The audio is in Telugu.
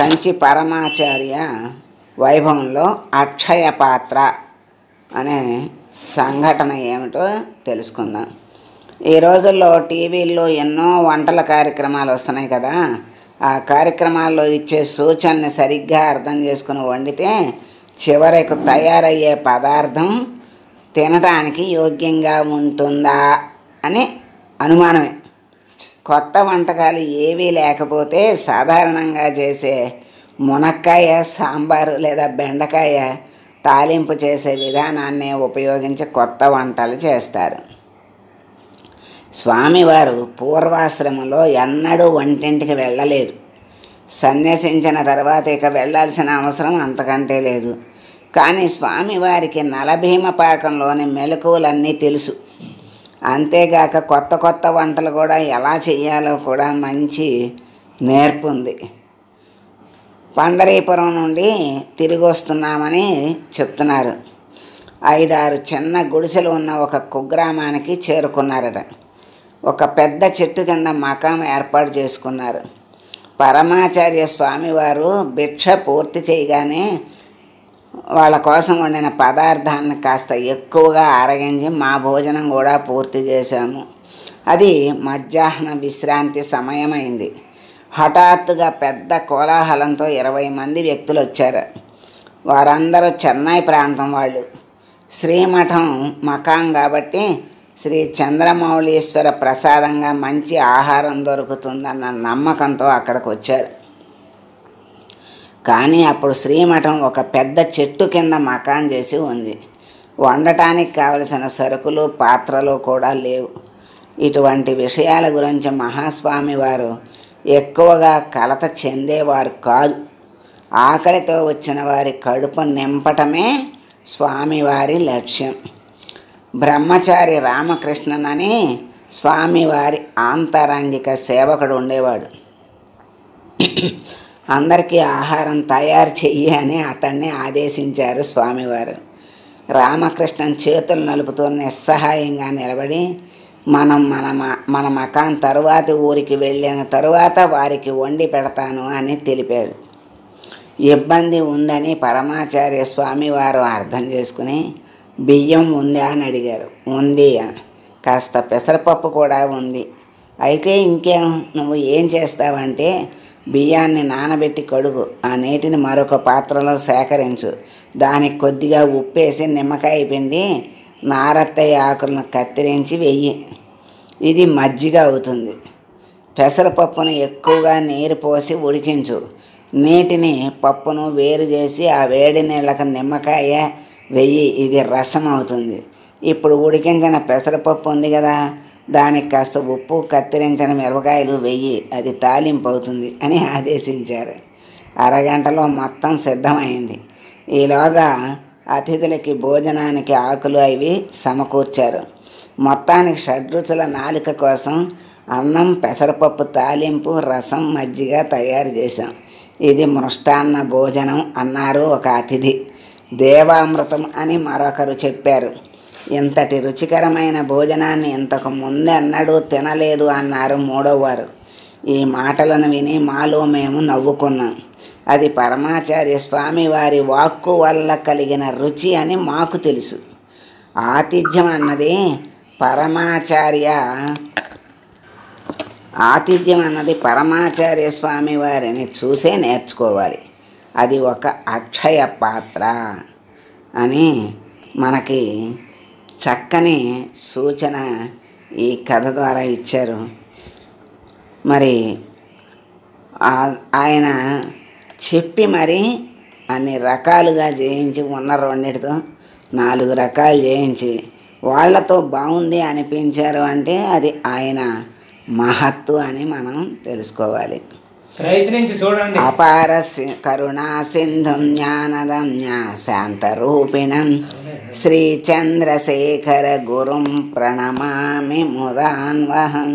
కంచి పరమాచార్య వైభవంలో అక్షయ పాత్ర అనే సంఘటన ఏమిటో తెలుసుకుందాం. ఈ రోజుల్లో టీవీల్లో ఎన్నో వంటల కార్యక్రమాలు వస్తున్నాయి కదా. ఆ కార్యక్రమాల్లో ఇచ్చే సూచనని సరిగ్గా అర్థం చేసుకుని వండితే చివరకు తయారయ్యే పదార్థం తినడానికి యోగ్యంగా ఉంటుందా అని అనుమానమే. కొత్త వంటకాలు ఏవీ లేకపోతే సాధారణంగా చేసే మునక్కాయ సాంబారు లేదా బెండకాయ తాలింపు చేసే విధానాన్ని ఉపయోగించి కొత్త వంటలు చేస్తారు. స్వామివారు పూర్వాశ్రమంలో ఎన్నడూ వంటింటికి వెళ్ళలేదు. సన్యసించిన తర్వాత ఇక వెళ్ళాల్సిన అవసరం అంతకంటే లేదు. కానీ స్వామివారికి నలభీమ పాకంలోని మెలకువలన్నీ తెలుసు. అంతేగాక కొత్త కొత్త వంటలు కూడా ఎలా చేయాలో కూడా మంచి నేర్పు ఉంది. పండరీపురం నుండి తిరిగి వస్తున్నామని చెప్తున్నారు. 5-6 చిన్న గుడిసెలు ఉన్న ఒక కుగ్రామానికి చేరుకున్నారట. ఒక పెద్ద చెట్టు కింద మకాం ఏర్పాటు చేసుకున్నారు. పరమాచార్య స్వామివారు భిక్ష పూర్తి చేయగానే వాళ్ళ కోసం వండిన పదార్థాలను కాస్త ఎక్కువగా అరగించి మా భోజనం కూడా పూర్తి చేశాము. అది మధ్యాహ్న విశ్రాంతి సమయమైంది. హఠాత్తుగా పెద్ద కోలాహలంతో 20 మంది వ్యక్తులు వచ్చారు. వారందరూ చెన్నై ప్రాంతం వాళ్ళు. శ్రీమఠం మకాం కాబట్టి శ్రీ చంద్రమౌళీశ్వర ప్రసాదంగా మంచి ఆహారం దొరుకుతుందన్న నమ్మకంతో అక్కడికి వచ్చారు. కానీ అప్పుడు శ్రీమఠం ఒక పెద్ద చెట్టు కింద మకాం చేసి ఉంది. వండటానికి కావలసిన సరుకులు పాత్రలు కూడా లేవు. ఇటువంటి విషయాల గురించి మహాస్వామి వారు ఎక్కువగా కలత చెందేవారు కాదు. ఆకలితో వచ్చిన వారి కడుపు నింపటమే స్వామివారి లక్ష్యం. బ్రహ్మచారి రామకృష్ణన్ అని స్వామివారి ఆంతరంగిక సేవకుడు ఉండేవాడు. అందరికీ ఆహారం తయారు చెయ్యి అని అతన్ని ఆదేశించారు స్వామివారు. రామకృష్ణన్ చేతులు నలుపుతూ నిస్సహాయంగా నిలబడి మన మకాన్ తరువాతి ఊరికి వెళ్ళిన తరువాత వారికి వండి పెడతాను అని తెలిపాడు. ఇబ్బంది ఉందని పరమాచార్య స్వామివారు అర్థం చేసుకుని బియ్యం ఉందా అని అడిగారు. ఉంది అని. కాస్త పెసరపప్పు కూడా ఉంది. అయితే ఇంకేం, నువ్వు ఏం చేస్తావంటే బియ్యాన్ని నానబెట్టి కడుగు, ఆ నీటిని మరొక పాత్రలో సేకరించు, దానికి కొద్దిగా ఉప్పేసి నిమ్మకాయ పిండి నారత్తయ్య ఆకులను కత్తిరించి వెయ్యి, ఇది మజ్జిగ అవుతుంది. పెసరపప్పును ఎక్కువగా నీరు పోసి ఉడికించు, నీటిని పప్పును వేరు చేసి ఆ వేడి నీళ్ళకు నిమ్మకాయ వెయ్యి, ఇది రసం అవుతుంది. ఇప్పుడు ఉడికించిన పెసరపప్పు ఉంది కదా, దానికి కాస్త ఉప్పు కత్తిరించిన మిరపకాయలు వెయ్యి, అది తాలింపు అవుతుంది అని ఆదేశించారు. అరగంటలో మొత్తం సిద్ధమైంది. ఈలోగా అతిథులకి భోజనానికి ఆకులు అవి సమకూర్చారు. మొత్తానికి షడ్రుచుల నాలుక కోసం అన్నం, పెసరపప్పు తాలింపు, రసం, మజ్జిగ తయారు చేశాం. ఇది మృష్టాన్న భోజనం అన్నారు ఒక అతిథి. దేవామృతం అని మరొకరు చెప్పారు. ఇంతటి రుచికరమైన భోజనాన్ని ఇంతకు ముందెన్నడూ తినలేదు అన్నారు మూడోవారు. ఈ మాటలను విని మాలో మేము నవ్వుకున్నాం. అది పరమాచార్య స్వామివారి వాక్కు వల్ల కలిగిన రుచి అని మాకు తెలుసు. ఆతిథ్యం అన్నది పరమాచార్య స్వామివారిని చూసే నేర్చుకోవాలి. అది ఒక అక్షయ పాత్ర అని మనకి చక్కని సూచన ఈ కథ ద్వారా ఇచ్చారు. మరి ఆయన చెప్పి మరి అన్ని రకాలుగా చేయించి ఉన్న రెండిటితో 4 రకాలు చేయించి వాళ్ళతో బాగుంది అనిపించారు అంటే అది ఆయన మహత్తు అని మనం తెలుసుకోవాలి. ప్రయత్నించి చూడండి. అపార కరుణా సింధుం జ్ఞానదమ్య శాంతరూపిణం శ్రీ చంద్రశేఖర గురుం ప్రణమామి ముదాన్వహం.